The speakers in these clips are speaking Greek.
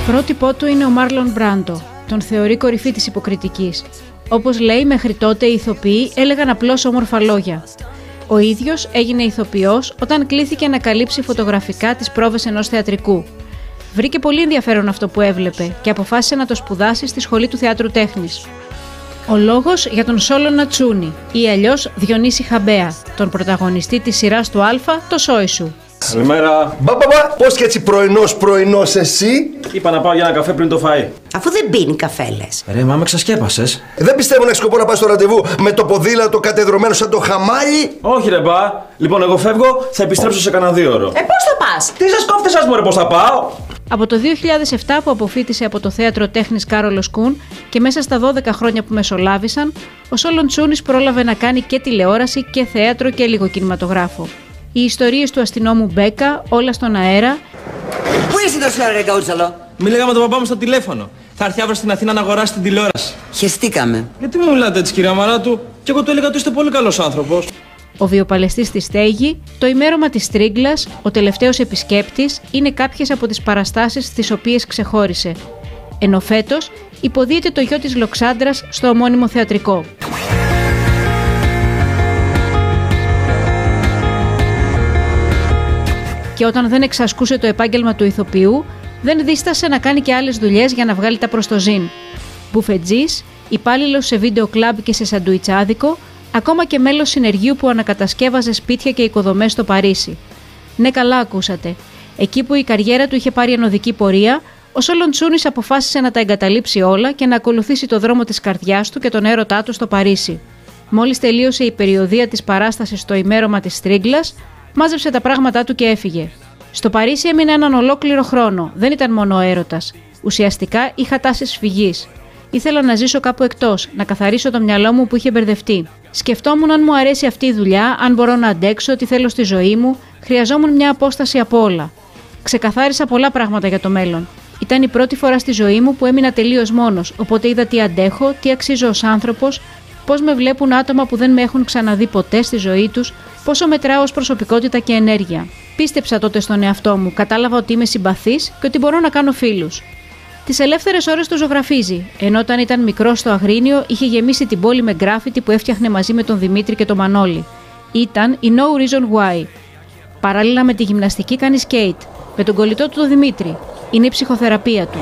Πρότυπό του είναι ο Μάρλον Μπράντο. Τον θεωρεί κορυφή της υποκριτικής. Όπως λέει, μέχρι τότε οι ηθοποιοί έλεγαν απλώς όμορφα λόγια. Ο ίδιος έγινε ηθοποιός όταν κλήθηκε να καλύψει φωτογραφικά τις πρόβες ενός θεατρικού. Βρήκε πολύ ενδιαφέρον αυτό που έβλεπε και αποφάσισε να το σπουδάσει στη Σχολή του Θεάτρου Τέχνης. Ο λόγος για τον Σόλωνα Τσούνη ή αλλιώς Διονύση Χαμπέα, τον πρωταγωνιστή της σειράς του Αλφα, το Σόι Σου. Καλημέρα. Πώς και έτσι πρωινός εσύ? Είπα να πάω για ένα καφέ πριν το φαΐ. Αφού δεν πίνει καφέ, λες. Ρε, μα με ξασκέπασες. Δεν πιστεύω να έχεις σκοπό να πας στο ραντεβού με το ποδήλατο κατεδρωμένο σαν το χαμάλι. Όχι, ρε, μπα. Λοιπόν, εγώ φεύγω, θα επιστρέψω σε κανένα 2 ώρο. Πώς θα πας? Τι σας κόφτε σας, μωρέ, πώς θα πάω? Από το 2007 που αποφοίτησε από το Θέατρο Τέχνης Κάρολος Κουν και μέσα στα 12 χρόνια που μεσολάβησαν, ο Σόλον Τσούνης πρόλαβε να κάνει και τηλεόραση και θέατρο και λίγο κινηματογράφο. Οι ιστορίες του αστυνόμου Μπέκα, όλα στον αέρα. Πού είσαι τόση ώρα, ρε Καούτσαλο? Μίλαγα με τον παπά μου στο τηλέφωνο. Θα έρθει αύριο στην Αθήνα να αγοράσει την τηλεόραση. Χεστήκαμε. Γιατί μου μιλάτε έτσι, κυρία Μαράτου? Κι εγώ του έλεγα ότι είστε πολύ καλός άνθρωπος. Ο βιοπαλαιστής στη Στέγη, το ημέρωμα της Τρίγκλας, ο τελευταίος επισκέπτης είναι κάποιες από τις παραστάσεις στις οποίες ξεχώρισε. Ενώ φέτος υποδίεται το γιο της Λοξάντρας στο ομώνυμο θεατρικό. Και όταν δεν εξασκούσε το επάγγελμα του ηθοποιού, δεν δίστασε να κάνει και άλλες δουλειές για να βγάλει τα προς το ζήν. Μπουφετζής, υπάλληλος σε βίντεο κλαμπ και σε σαντουιτσάδικο, ακόμα και μέλος συνεργείου που ανακατασκεύαζε σπίτια και οικοδομές στο Παρίσι. Ναι, καλά ακούσατε. Εκεί που η καριέρα του είχε πάρει ανωδική πορεία, ο Σόλον Τσούνης αποφάσισε να τα εγκαταλείψει όλα και να ακολουθήσει το δρόμο της καρδιάς του και τον έρωτά του στο Παρίσι. Μόλις τελείωσε η περιοδεία της παράστασης στο ημέρωμα της Τρίγκλας, μάζεψε τα πράγματά του και έφυγε. Στο Παρίσι έμεινε έναν ολόκληρο χρόνο. Δεν ήταν μόνο έρωτας. Ουσιαστικά είχα τάσεις φυγής. Ήθελα να ζήσω κάπου εκτός, να καθαρίσω το μυαλό μου που είχε μπερδευτεί. Σκεφτόμουν αν μου αρέσει αυτή η δουλειά, αν μπορώ να αντέξω, τι θέλω στη ζωή μου. Χρειαζόμουν μια απόσταση από όλα. Ξεκαθάρισα πολλά πράγματα για το μέλλον. Ήταν η πρώτη φορά στη ζωή μου που έμεινα τελείως μόνος, οπότε είδα τι αντέχω, τι αξίζω ως άνθρωπος, πώς με βλέπουν άτομα που δεν με έχουν ξαναδεί ποτέ στη ζωή τους, πόσο μετράω ως προσωπικότητα και ενέργεια. Πίστεψα τότε στον εαυτό μου, κατάλαβα ότι είμαι συμπαθής και ότι μπορώ να κάνω φίλους. Τις ελεύθερες ώρες του ζωγραφίζει, ενώ όταν ήταν μικρός στο Αγρίνιο είχε γεμίσει την πόλη με γκράφιτι που έφτιαχνε μαζί με τον Δημήτρη και τον Μανώλη. Ήταν η No Reason Why. Παράλληλα με τη γυμναστική κάνει σκέιτ, με τον κολλητό του τον Δημήτρη. Είναι η ψυχοθεραπεία του.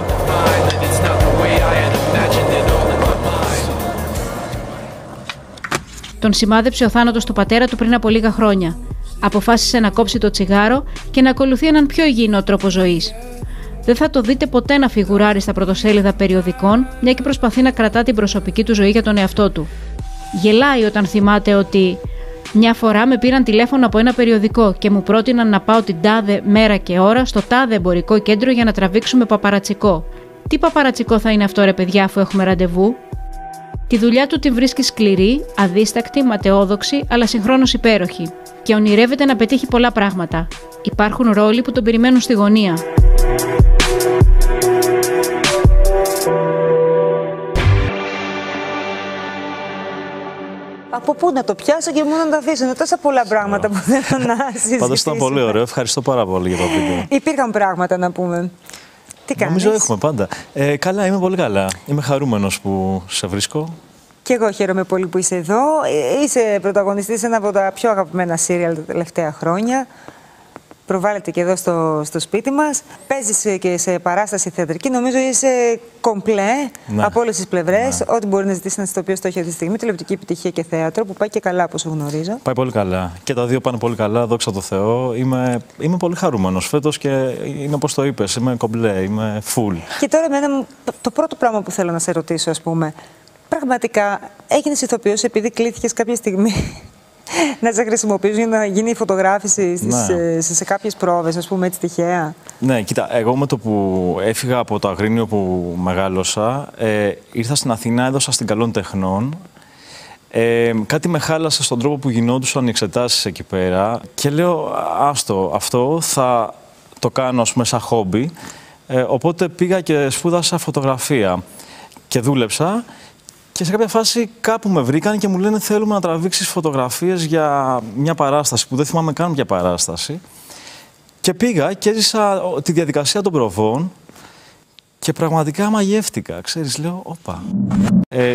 Τον σημάδεψε ο θάνατος του πατέρα του πριν από λίγα χρόνια. Αποφάσισε να κόψει το τσιγάρο και να ακολουθεί έναν πιο υγιεινό τρόπο ζωής. Δεν θα το δείτε ποτέ να φιγουράρει στα πρωτοσέλιδα περιοδικών, μια και προσπαθεί να κρατά την προσωπική του ζωή για τον εαυτό του. Γελάει όταν θυμάται ότι μια φορά με πήραν τηλέφωνο από ένα περιοδικό και μου πρότειναν να πάω την τάδε μέρα και ώρα στο τάδε εμπορικό κέντρο για να τραβήξουμε παπαρατσικό. Τι παπαρατσικό θα είναι αυτό, ρε παιδιά, αφού έχουμε ραντεβού? Τη δουλειά του την βρίσκει σκληρή, αδίστακτη, ματαιόδοξη, αλλά συγχρόνως υπέροχη. Και ονειρεύεται να πετύχει πολλά πράγματα. Υπάρχουν ρόλοι που τον περιμένουν στη γωνία. Από πού να το πιάσω και μόνο να τα αφήσω? Είναι τόσα πολλά πράγματα που θέλω να συζητήσουμε. Πάντως ήταν πολύ ωραίο. Ευχαριστώ πάρα πολύ για το βίντεο. Υπήρχαν πράγματα να πούμε. Τι κάνεις? Νομίζω έχουμε πάντα. Καλά, είμαι πολύ καλά. Είμαι χαρούμενος που σε βρίσκω. Και εγώ χαίρομαι πολύ που είσαι εδώ. Είσαι πρωταγωνιστής ένα από τα πιο αγαπημένα σύριαλ τα τελευταία χρόνια. Προβάλλεται και εδώ στο σπίτι μας. Παίζεις και σε παράσταση θεατρική. Νομίζω είσαι κομπλέ από όλες τις πλευρές. Ναι. Ό,τι μπορεί να ζητήσει ένα ηθοποιός το έχει αυτή τη στιγμή. Τηλεοπτική επιτυχία και θέατρο που πάει και καλά, όπως γνωρίζω. Πάει πολύ καλά. Και τα δύο πάνε πολύ καλά, δόξα τω Θεώ. Είμαι πολύ χαρούμενος φέτος και είναι όπως το είπες. Είμαι κομπλέ, είμαι full. Και τώρα, το πρώτο πράγμα που θέλω να σε ρωτήσω, ας πούμε, πραγματικά έγινες ηθοποιός επειδή κλήθηκες κάποια στιγμή να σε χρησιμοποιήσουν για να γίνει η φωτογράφηση σε κάποιες πρόβες, ας πούμε, έτσι τυχαία? Ναι, κοίτα, εγώ με το που έφυγα από το Αγρίνιο που μεγάλωσα, ήρθα στην Αθήνα, έδωσα στην Καλών Τεχνών. Κάτι με χάλασε στον τρόπο που γινόντουσαν οι εξετάσεις εκεί πέρα και λέω, άστο, αυτό θα το κάνω, ας πούμε, σαν χόμπι. Οπότε πήγα και σπούδασα φωτογραφία και δούλεψα. Και σε κάποια φάση κάπου με βρήκαν και μου λένε θέλουμε να τραβήξεις φωτογραφίες για μια παράσταση που δεν θυμάμαι καν ποια παράσταση. Και πήγα και έζησα τη διαδικασία των προβών και πραγματικά μαγεύτηκα. Ξέρεις, λέω, όπα.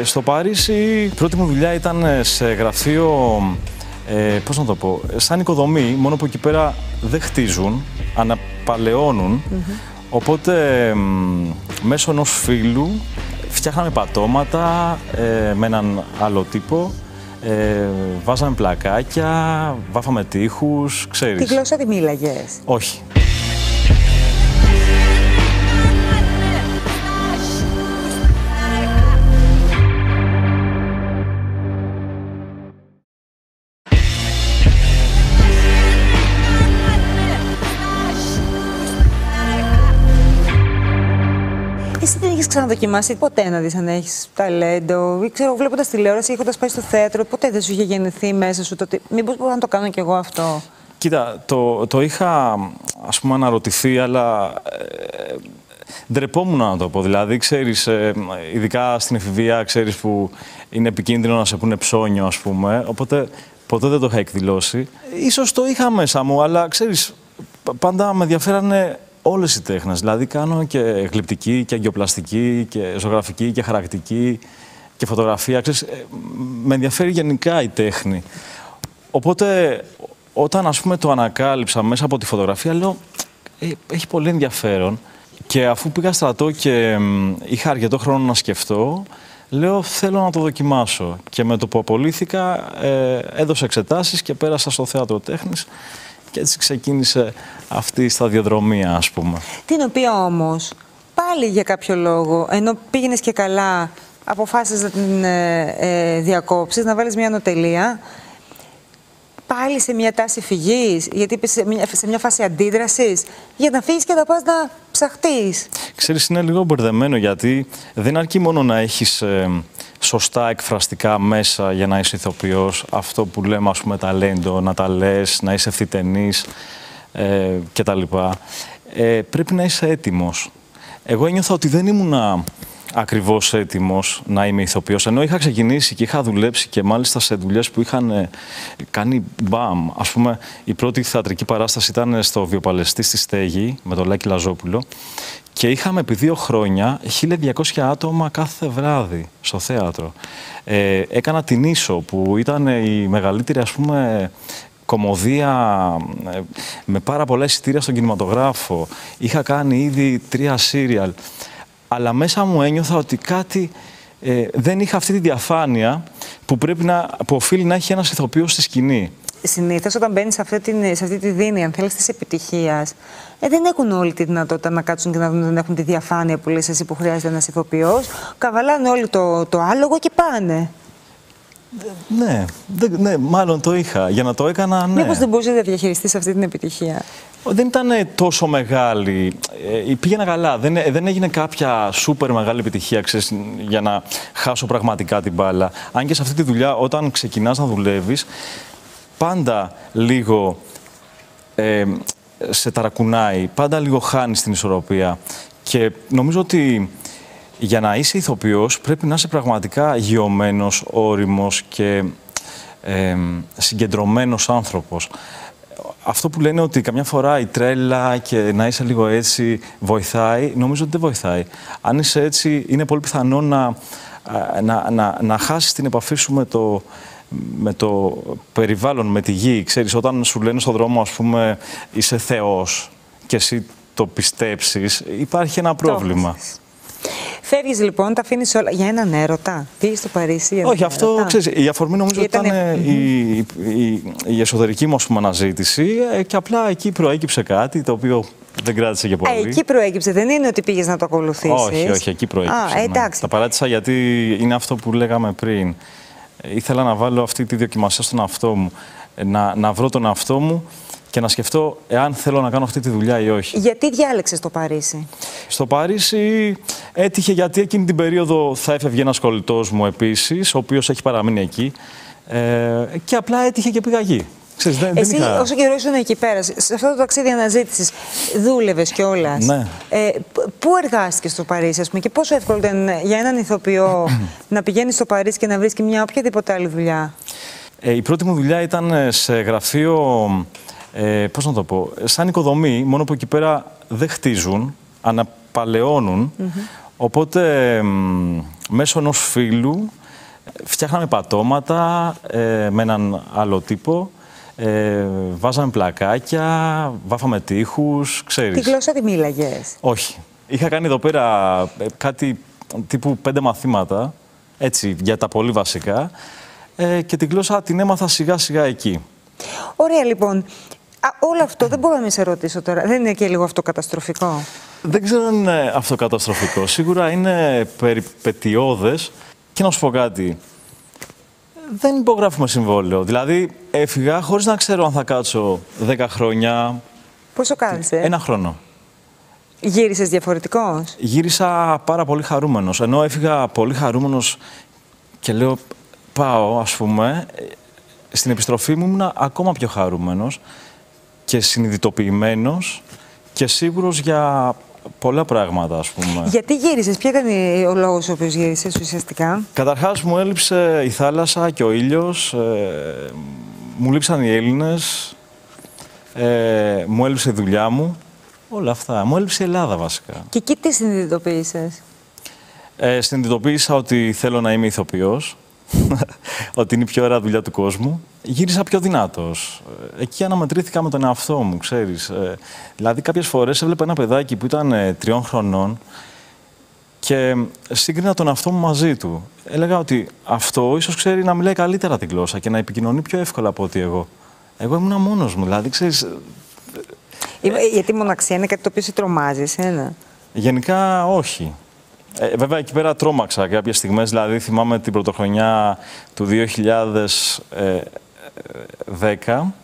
Στο Παρίσι η πρώτη μου δουλειά ήταν σε γραφείο, πώς να το πω, σαν οικοδομή, μόνο που εκεί πέρα δεν χτίζουν, αναπαλαιώνουν. Οπότε μέσω ενός φίλου φτιάχναμε πατώματα με έναν άλλο τύπο, βάζαμε πλακάκια, βάφαμε τοίχους, ξέρεις. Τη γλώσσα τη μίλαγες? Όχι. Εσύ δεν έχεις ξαναδοκιμάσει ποτέ να δεις αν έχεις ταλέντο, ή ξέρω, βλέποντας τηλεόραση, έχοντας πάει στο θέατρο, ποτέ δεν σου είχε γεννηθεί μέσα σου το ότι μήπως μπορώ να το κάνω κι εγώ αυτό? Κοίτα, το είχα, ας πούμε, αναρωτηθεί, αλλά ντρεπόμουν να το πω. Δηλαδή, ξέρεις, ειδικά στην εφηβεία, ξέρεις που είναι επικίνδυνο να σε πούνε ψώνιο, ας πούμε, οπότε ποτέ δεν το είχα εκδηλώσει. Ίσως το είχα μέσα μου, αλλά ξέρεις, πάντα με ενδιαφέρανε όλες οι τέχνες. Δηλαδή, κάνω και γλυπτική και αγγιοπλαστική και ζωγραφική και χαρακτική και φωτογραφία. Ξέρεις, με ενδιαφέρει γενικά η τέχνη. Οπότε, όταν, ας πούμε, το ανακάλυψα μέσα από τη φωτογραφία, λέω, έχει πολύ ενδιαφέρον. Και αφού πήγα στρατό και είχα αρκετό χρόνο να σκεφτώ, λέω, θέλω να το δοκιμάσω. Και με το που απολύθηκα, έδωσα εξετάσεις και πέρασα στο θέατρο τέχνης. Και έτσι ξεκίνησε αυτή η σταδιοδρομία, ας πούμε. Την οποία όμως, πάλι για κάποιο λόγο, ενώ πήγαινες και καλά, αποφάσισες να την διακόψεις, να βάλεις μια ανωτελεία, πάλι σε μια τάση φυγής, γιατί είπες σε μια φάση αντίδρασης, για να φύγεις και να πας να ψαχτείς. Ξέρεις, είναι λίγο μπερδεμένο, γιατί δεν αρκεί μόνο να έχεις σωστά εκφραστικά μέσα για να είσαι ηθοποιός, αυτό που λέμε, ας πούμε, ταλέντο, να τα λες, να είσαι ευθυτενής κτλ. Πρέπει να είσαι έτοιμος. Εγώ ένιωθα ότι δεν ήμουνα ακριβώς έτοιμος να είμαι ηθοποιός, ενώ είχα ξεκινήσει και είχα δουλέψει και μάλιστα σε δουλειές που είχαν κάνει μπαμ. Ας πούμε, η πρώτη θεατρική παράσταση ήταν στο Βιοπαλαιστή στη Στέγη, με τον Λάκη Λαζόπουλο, και είχαμε επί 2 χρόνια 1.200 άτομα κάθε βράδυ στο θέατρο. Έκανα την Ίσο, που ήταν η μεγαλύτερη, ας πούμε, κομμωδία με πάρα πολλά εισιτήρια στον κινηματογράφο. Είχα κάνει ήδη 3 σύριαλ. Αλλά μέσα μου ένιωθα ότι κάτι δεν είχα αυτή τη διαφάνεια που οφείλει να έχει ένας ηθοποιός στη σκηνή. Συνήθως όταν μπαίνεις σε αυτή τη δίνη, αν θέλεις, της επιτυχίας, δεν έχουν όλοι τη δυνατότητα να κάτσουν και να δουν, δεν έχουν τη διαφάνεια που λες εσύ που χρειάζεται ένας ηθοποιός. Καβαλάνε όλοι το άλογο και πάνε. Ναι, μάλλον το είχα. Για να το έκανα, ναι. Μήπως δεν μπορούσες να διαχειριστείς αυτή την επιτυχία? Δεν ήταν τόσο μεγάλη. Πήγαινα καλά. Δεν έγινε κάποια σούπερ μεγάλη επιτυχία, ξέρεις, για να χάσω πραγματικά την μπάλα. Αν και σε αυτή τη δουλειά, όταν ξεκινάς να δουλεύεις, πάντα λίγο σε ταρακουνάει, πάντα λίγο χάνεις την ισορροπία. Και νομίζω ότι για να είσαι ηθοποιός πρέπει να είσαι πραγματικά γειωμένος, όριμος και συγκεντρωμένος άνθρωπος. Αυτό που λένε ότι καμιά φορά η τρέλα και να είσαι λίγο έτσι βοηθάει, νομίζω ότι δεν βοηθάει. Αν είσαι έτσι, είναι πολύ πιθανό να χάσεις την επαφή σου με το περιβάλλον, με τη γη. Ξέρεις, όταν σου λένε στον δρόμο, ας πούμε, είσαι θεός και εσύ το πιστέψεις, υπάρχει ένα πρόβλημα. Φεύγεις λοιπόν, τα αφήνεις όλα για έναν έρωτα? Πήγες στο Παρίσι για έναν Όχι, αυτό έρωτα? ξέρεις, η αφορμή νομίζω ήταν η εσωτερική μου, ας πούμε, αναζήτηση και απλά εκεί προέκυψε κάτι το οποίο δεν κράτησε και πολύ. Εκεί προέκυψε, δεν είναι ότι πήγες να το ακολουθήσεις? Όχι, εκεί προέκυψε. Εντάξει. Τα παράτησα γιατί είναι αυτό που λέγαμε πριν. Ήθελα να βάλω αυτή τη δοκιμασία στον εαυτό μου, να βρω τον εαυτό μου και να σκεφτώ εάν θέλω να κάνω αυτή τη δουλειά ή όχι. Γιατί διάλεξες το Παρίσι? Στο Παρίσι έτυχε γιατί εκείνη την περίοδο θα έφευγε ένας κολλητός μου επίσης, ο οποίος έχει παραμείνει εκεί, και απλά έτυχε και πήγα εκεί. Ξέρεις, δεν Εσύ, είχα... όσο καιρό ήσουν εκεί πέρα, σε αυτό το ταξίδι αναζήτησης, δούλευες κιόλας. Ναι. Πού εργάστηκες στο Παρίσι, ας πούμε, και πόσο εύκολο ήταν για έναν ηθοποιό να πηγαίνει στο Παρίσι και να βρίσκει μια οποιαδήποτε άλλη δουλειά? Η πρώτη μου δουλειά ήταν σε γραφείο, πώς να το πω, σαν οικοδομή, μόνο που εκεί πέρα δεν χτίζουν, αναπαλαιώνουν. Οπότε, μέσω ενός φίλου, φτιάχναμε πατώματα με έναν άλλο τύπο, βάζαμε πλακάκια, βάφαμε τοίχους, ξέρεις. Τη γλώσσα τη μίλαγες? Όχι. Είχα κάνει εδώ πέρα κάτι τύπου 5 μαθήματα, έτσι, για τα πολύ βασικά, και τη γλώσσα την έμαθα σιγά σιγά εκεί. Ωραία, λοιπόν. Όλο αυτό δεν μπορώ να σε ρωτήσω τώρα. Δεν είναι και λίγο αυτοκαταστροφικό? Δεν ξέρω αν είναι αυτοκαταστροφικό. Σίγουρα είναι περιπετειώδες. Και να σου πω κάτι. Δεν υπογράφουμε συμβόλαιο. Δηλαδή, έφυγα χωρίς να ξέρω αν θα κάτσω 10 χρόνια. Πόσο κάθεσαι? 1 χρόνο. Γύρισες διαφορετικός? Γύρισα πάρα πολύ χαρούμενος. Ενώ έφυγα πολύ χαρούμενος και λέω πάω, ας πούμε, στην επιστροφή μου ήμουν ακόμα πιο χαρούμενος και συνειδητοποιημένος και σίγουρος για πολλά πράγματα, ας πούμε. Γιατί γύρισες, ποιο ήταν ο λόγος ο οποίος γύρισες ουσιαστικά? Καταρχάς μου έλειψε η θάλασσα και ο ήλιος, μου λείψαν οι Έλληνες, μου έλειψε η δουλειά μου, όλα αυτά. Μου έλειψε η Ελλάδα βασικά. Και εκεί τι συνειδητοποίησες? Συνειδητοποίησα ότι θέλω να είμαι ηθοποιός, ότι είναι η πιο ωραία δουλειά του κόσμου. Γύρισα πιο δυνατός. Εκεί αναμετρήθηκα με τον εαυτό μου, ξέρεις. Δηλαδή, κάποιες φορές έβλεπα ένα παιδάκι που ήταν 3 χρονών και σύγκρινα τον εαυτό μου μαζί του. Έλεγα ότι αυτό ίσως ξέρει να μιλάει καλύτερα τη γλώσσα και να επικοινωνεί πιο εύκολα από ότι εγώ. Εγώ ήμουν μόνος μου, δηλαδή, ξέρεις. Γιατί η μοναξία είναι κάτι το οποίο σε τρομάζει, εσένα? Γενικά, όχι. Βέβαια, εκεί πέρα τρόμαξα κάποιες στιγμές, δηλαδή θυμάμαι την πρωτοχρονιά του 2010,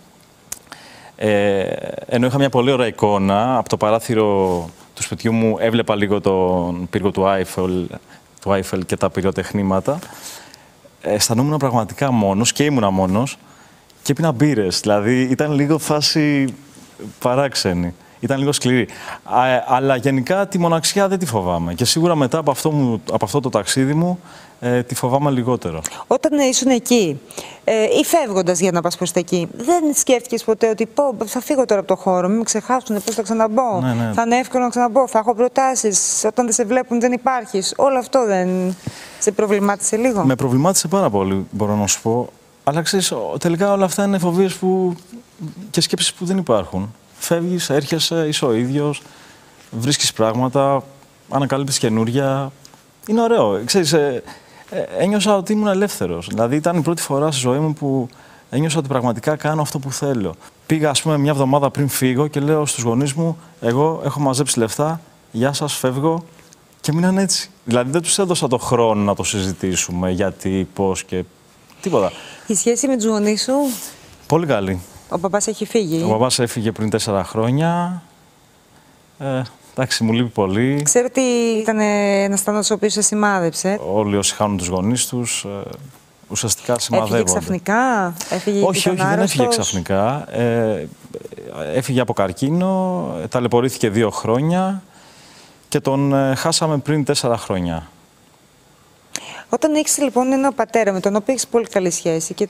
ενώ είχα μια πολύ ωραία εικόνα, από το παράθυρο του σπιτιού μου έβλεπα λίγο τον πύργο του Άιφελ και τα πυροτεχνήματα. Αισθανόμουν πραγματικά μόνος και ήμουνα μόνος και έπινα μπύρες, δηλαδή ήταν λίγο φάση παράξενη. Ήταν λίγο σκληρή. Αλλά γενικά τη μοναξιά δεν τη φοβάμαι. Και σίγουρα μετά από αυτό το ταξίδι μου τη φοβάμαι λιγότερο. Όταν ήσουν εκεί ή φεύγοντας για να πας προς τα εκεί, δεν σκέφτηκες ποτέ ότι θα φύγω τώρα από το χώρο, μην με ξεχάσουν, πώς θα ξαναμπω? Ναι. Θα είναι εύκολο να ξαναμπω, θα έχω προτάσεις, όταν δεν σε βλέπουν δεν υπάρχεις. Όλο αυτό δεν σε προβλημάτισε λίγο? Με προβλημάτισε πάρα πολύ, μπορώ να σου πω. Αλλά ξέρεις, τελικά όλα αυτά είναι φοβίες και σκέψεις που δεν υπάρχουν. Φεύγεις, έρχεσαι, είσαι ο ίδιος, βρίσκεις πράγματα, ανακαλύπτεις καινούρια. Είναι ωραίο. Ξέρεις, ένιωσα ότι ήμουν ελεύθερος. Δηλαδή ήταν η πρώτη φορά στη ζωή μου που ένιωσα ότι πραγματικά κάνω αυτό που θέλω. Πήγα, ας πούμε, 1 εβδομάδα πριν φύγω και λέω στους γονείς μου, εγώ έχω μαζέψει λεφτά, γεια σας, φεύγω. Και μείναν έτσι. Δηλαδή δεν τους έδωσα το χρόνο να το συζητήσουμε, γιατί, πώς και τίποτα. Η σχέση με τους γονείς σου? Πολύ καλή. Ο παπάς έχει φύγει? Ο παπάς έφυγε πριν 4 χρόνια. Εντάξει, μου λείπει πολύ. Ξέρω ότι ήταν ένας θάνατος ο οποίος σε σημάδεψε. Όλοι όσοι χάνουν τους γονείς τους, ουσιαστικά σημαδεύονται. Έφυγε ξαφνικά? Όχι, δεν έφυγε ξαφνικά. Έφυγε από καρκίνο, ταλαιπωρήθηκε 2 χρόνια και τον χάσαμε πριν 4 χρόνια. Όταν έχεις λοιπόν έναν πατέρα με τον οποίο έχεις πολύ καλή σχέση και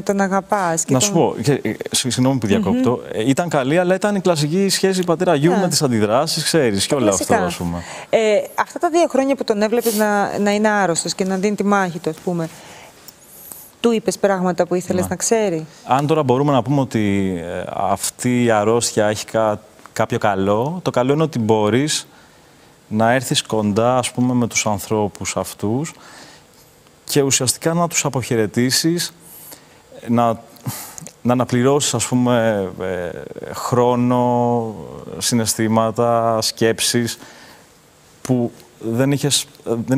τον αγαπάς. Να σου πω, συγγνώμη που διακόπτω, ήταν καλή, αλλά ήταν η κλασική σχέση πατέρα-γιου με τις αντιδράσεις, ξέρεις, και όλο αυτό, ας πούμε. Αυτά τα 2 χρόνια που τον έβλεπες να είναι άρρωστος και να δίνει τη μάχη του, ας πούμε, του είπες πράγματα που ήθελες να ξέρει? Αν τώρα μπορούμε να πούμε ότι αυτή η αρρώστια έχει κάποιο καλό, το καλό είναι ότι μπορείς να έρθεις κοντά, ας πούμε, με τους ανθρώπους αυτούς και ουσιαστικά να τους αποχαιρετήσεις, να αναπληρώσεις, ας πούμε, χρόνο, συναισθήματα, σκέψεις που δεν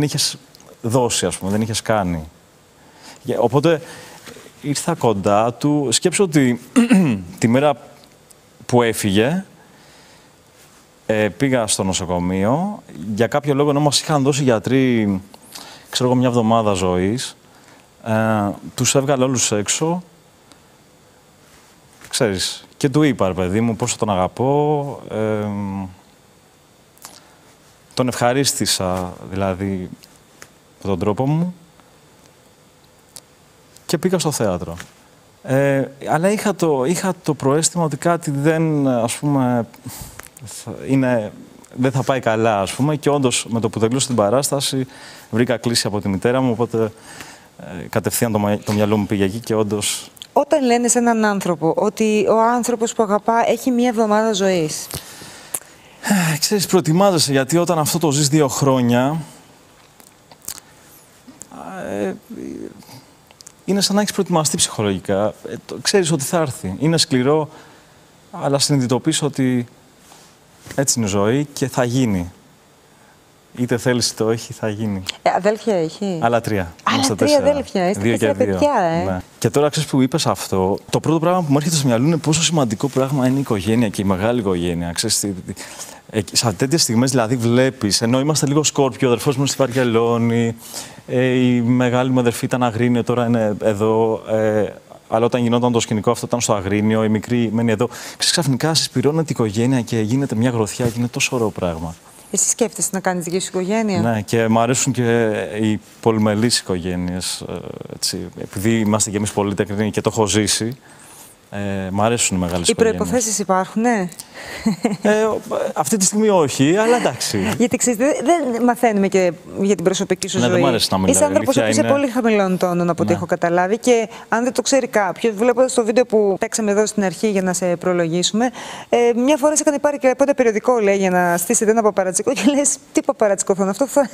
είχες δώσει, ας πούμε, δεν είχες κάνει. Οπότε ήρθα κοντά του. Σκέψω ότι τη μέρα που έφυγε πήγα στο νοσοκομείο. Για κάποιο λόγο, ενώ μας είχαν δώσει γιατροί, ξέρω εγώ, 1 εβδομάδα ζωής, τους έβγαλε όλους έξω ξέρεις, και του είπα, ρε παιδί μου, πόσο τον αγαπώ. Τον ευχαρίστησα, δηλαδή, με τον τρόπο μου και πήγα στο θέατρο. Αλλά είχα το προαίσθημα ότι κάτι δεν, ας πούμε, δεν θα πάει καλά, ας πούμε, και όντως με το που τελείωσε την παράσταση βρήκα κλίση από τη μητέρα μου, οπότε κατευθείαν το μυαλό μου πήγε εκεί και όντως... Όταν λένε σε έναν άνθρωπο ότι ο άνθρωπος που αγαπά έχει μία εβδομάδα ζωής. Ξέρεις, προετοιμάζεσαι, γιατί όταν αυτό το ζεις 2 χρόνια, είναι σαν να έχεις προετοιμαστεί ψυχολογικά. Ξέρεις ότι θα έρθει. Είναι σκληρό, αλλά συνειδητοποιείς ότι έτσι είναι η ζωή και θα γίνει. Είτε θέλεις είτε όχι, θα γίνει. Αδέλφια έχει. Άλλα 3. Άλλα 3 αδέλφια. Είστε 4 παιδιά, Ναι. Και τώρα ξέρεις που είπες αυτό, το πρώτο πράγμα που μου έρχεται στο μυαλό είναι πόσο σημαντικό πράγμα είναι η οικογένεια και η μεγάλη οικογένεια. Ξέρεις, σε τέτοιες στιγμές δηλαδή βλέπεις, ενώ είμαστε λίγο Σκόρπιο, ο αδερφός μου στη Βαρκελόνη, η μεγάλη μου αδερφή ήταν Αγρίνιο, τώρα είναι εδώ. Αλλά όταν γινόταν το σκηνικό αυτό ήταν στο Αγρίνιο, η μικρή μένει εδώ. Ξέρεις, ξαφνικά συσπηρώνεται η οικογένεια και γίνεται μια γροθιά και είναι τόσο ωραίο πράγμα. Εσύ σκέφτεσαι να κάνεις δική σου οικογένεια? Ναι, και μου αρέσουν και οι πολυμελείς οικογένειες. Επειδή είμαστε κι εμείς πολύ τεκνοί και το έχω ζήσει, μ' αρέσουν οι μεγάλες οικογένειες. Οι προϋποθέσεις υπάρχουν, ναι. Αυτή τη στιγμή όχι, αλλά εντάξει. Γιατί ξέρεις, δεν μαθαίνουμε και για την προσωπική σου ζωή. Δεν μ' αρέσει να μιλάω. Είσαι άνθρωπος που είσαι πολύ χαμηλών τόνων από ό,τι έχω καταλάβει. Και αν δεν το ξέρει κάποιος, βλέποντας το βίντεο που παίξαμε εδώ στην αρχή για να σε προλογίσουμε, μια φορά σε έκανε πάρει και πότε περιοδικό, λέει, για να στήσετε ένα παπαρατσικό. Και λες, τι παπαρατσικό θα είναι αυτό, θα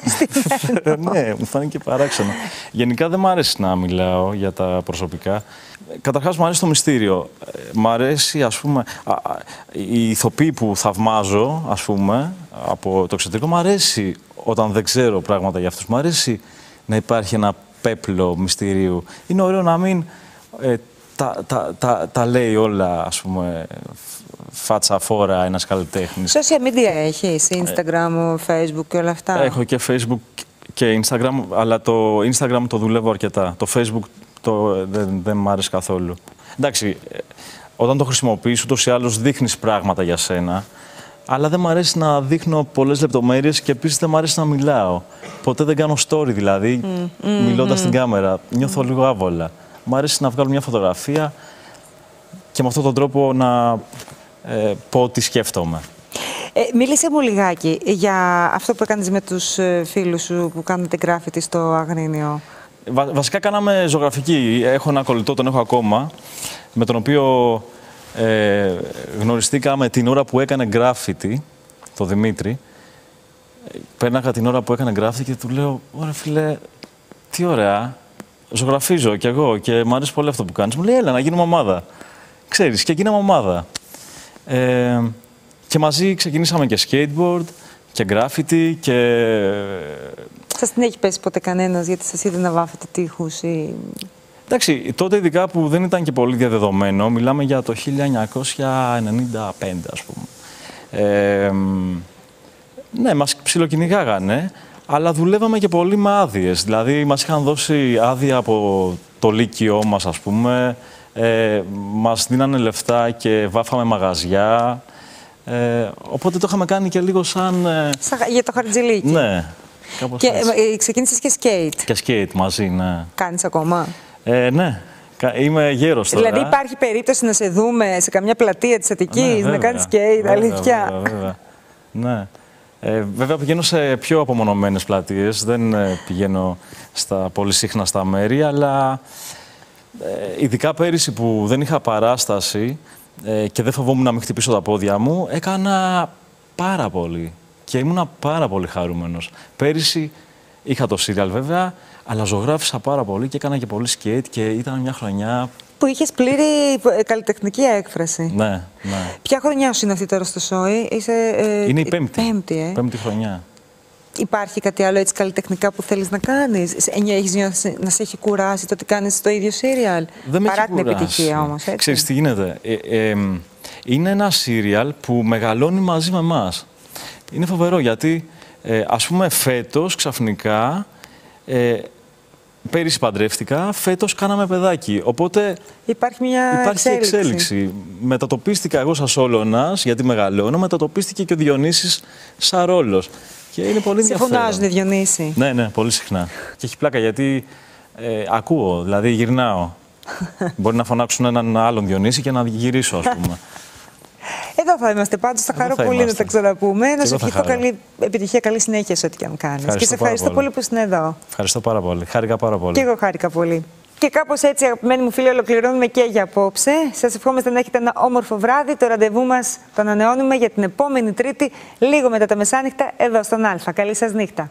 είναι. Ναι, μου φάνηκε παράξενο. Γενικά δεν μ' αρέσει να μιλάω για τα προσωπικά. Καταρχάς, μου αρέσει το μυστήριο. Μ' αρέσει, ας πούμε, οι ηθοποιοί που θαυμάζω, ας πούμε, από το εξωτερικό, μ' αρέσει όταν δεν ξέρω πράγματα για αυτούς. Μ' αρέσει να υπάρχει ένα πέπλο μυστηρίου. Είναι ωραίο να μην τα λέει όλα, ας πούμε, φάτσα φόρα ένας καλλιτέχνης. Social media έχεις, Instagram, Facebook και όλα αυτά? Έχω και Facebook και Instagram, αλλά το Instagram το δουλεύω αρκετά. Το Facebook δεν μ' άρεσε καθόλου. Εντάξει, όταν το χρησιμοποιείς, ούτως ή άλλως δείχνεις πράγματα για σένα, αλλά δεν μ' αρέσει να δείχνω πολλές λεπτομέρειες και επίσης δεν μ' αρέσει να μιλάω. Ποτέ δεν κάνω story, δηλαδή, μιλώντας στην κάμερα. Νιώθω λίγο άβολα. Μ' αρέσει να βγάλω μια φωτογραφία και με αυτόν τον τρόπο να πω τι σκέφτομαι. Μίλησε μου λιγάκι για αυτό που έκανες με τους φίλους σου που κάνετε γκράφιτι στο Αγρίνιο. Βασικά κάναμε ζωγραφική. Έχω ένα κολλητό, τον έχω ακόμα, με τον οποίο γνωριστήκαμε την ώρα που έκανε γκράφιτι, το Δημήτρη. Πέρναγα την ώρα που έκανε γκράφιτι και του λέω, ωραία φίλε, τι ωραία, ζωγραφίζω κι εγώ και μου αρέσει πολύ αυτό που κάνεις. Μου λέει, έλα να γίνουμε ομάδα. Ξέρεις, και γίναμε ομάδα. Και μαζί ξεκινήσαμε και skateboard και graffiti και... Σας την έχει πέσει ποτέ κανένας γιατί σας είδε να βάφετε τείχους ή... Εντάξει, τότε ειδικά που δεν ήταν και πολύ διαδεδομένο, μιλάμε για το 1995 ας πούμε. Ναι, μας ψιλοκυνηγάγανε, αλλά δουλεύαμε και πολύ με άδειες. Δηλαδή, μας είχαν δώσει άδεια από το λύκειό μας, ας πούμε, μας δίνανε λεφτά και βάφαμε μαγαζιά. Οπότε το είχαμε κάνει και λίγο σαν... Για το χαρτζηλίκι. Ναι. Και ξεκίνησες και skate. Και skate μαζί, ναι. Κάνεις ακόμα? Ναι. Είμαι γέρος τώρα. Δηλαδή υπάρχει περίπτωση να σε δούμε σε καμιά πλατεία της Αττικής, να κάνεις skate, αλήθεια? Βέβαια. Ναι. Βέβαια πηγαίνω σε πιο απομονωμένες πλατείες, δεν πηγαίνω στα πολύ σύχναστα μέρη, αλλά ειδικά πέρυσι που δεν είχα παράσταση και δεν φοβόμουν να μην χτυπήσω τα πόδια μου, έκανα πάρα πολύ και ήμουνα πάρα πολύ χαρούμενος. Πέρυσι είχα το σύριαλ βέβαια, αλλά ζωγράφισα πάρα πολύ και έκανα και πολύ σκέιτ και ήταν μια χρονιά... Που είχες πλήρη καλλιτεχνική έκφραση. Ναι, ναι. Ποια χρονιά σου είναι αυτή τώρα στο ΣΟΗ? Είναι η πέμπτη. Πέμπτη χρονιά. Υπάρχει κάτι άλλο έτσι καλλιτεχνικά που θέλεις να κάνεις? Έχεις νιώσει να σε έχει κουράσει το ότι κάνεις το ίδιο σύριαλ? Δεν με παρά έχει την κουράσει. επιτυχία όμως, έτσι. Ξέρεις τι γίνεται. Είναι ένα σύριαλ που μεγαλώνει μαζί με εμάς. Είναι φοβερό γιατί, ας πούμε, φέτος ξαφνικά πέρυσι παντρεύτηκα, φέτος κάναμε παιδάκι. Οπότε Υπάρχει μια εξέλιξη. Μετατοπίστηκα εγώ σαν Σόλωνας, γιατί μεγαλώνω, μετατοπίστηκε και ο Διονύσης σαν ρόλος. Και είναι πολύ ενδιαφέρον. Σε φωνάζουν οι Διονύσοι. Ναι, πολύ συχνά. Και έχει πλάκα γιατί ακούω, δηλαδή γυρνάω. Μπορεί να φωνάξουν έναν άλλον Διονύση και να γυρίσω, ας πούμε. Εδώ θα είμαστε πάντως. Θα χαρώ πολύ να τα ξαναπούμε. Να σου ευχηθώ καλή επιτυχία, καλή συνέχεια σε ό,τι και αν κάνεις. Και σε ευχαριστώ πολύ που ήσουν εδώ. Ευχαριστώ πάρα πολύ. Χάρηκα πάρα πολύ. Και εγώ χάρηκα πολύ. Και κάπως έτσι, αγαπημένοι μου φίλοι, ολοκληρώνουμε και για απόψε. Σας ευχόμαστε να έχετε ένα όμορφο βράδυ. Το ραντεβού μας το ανανεώνουμε για την επόμενη Τρίτη, λίγο μετά τα μεσάνυχτα, εδώ στον Α. Καλή σας νύχτα.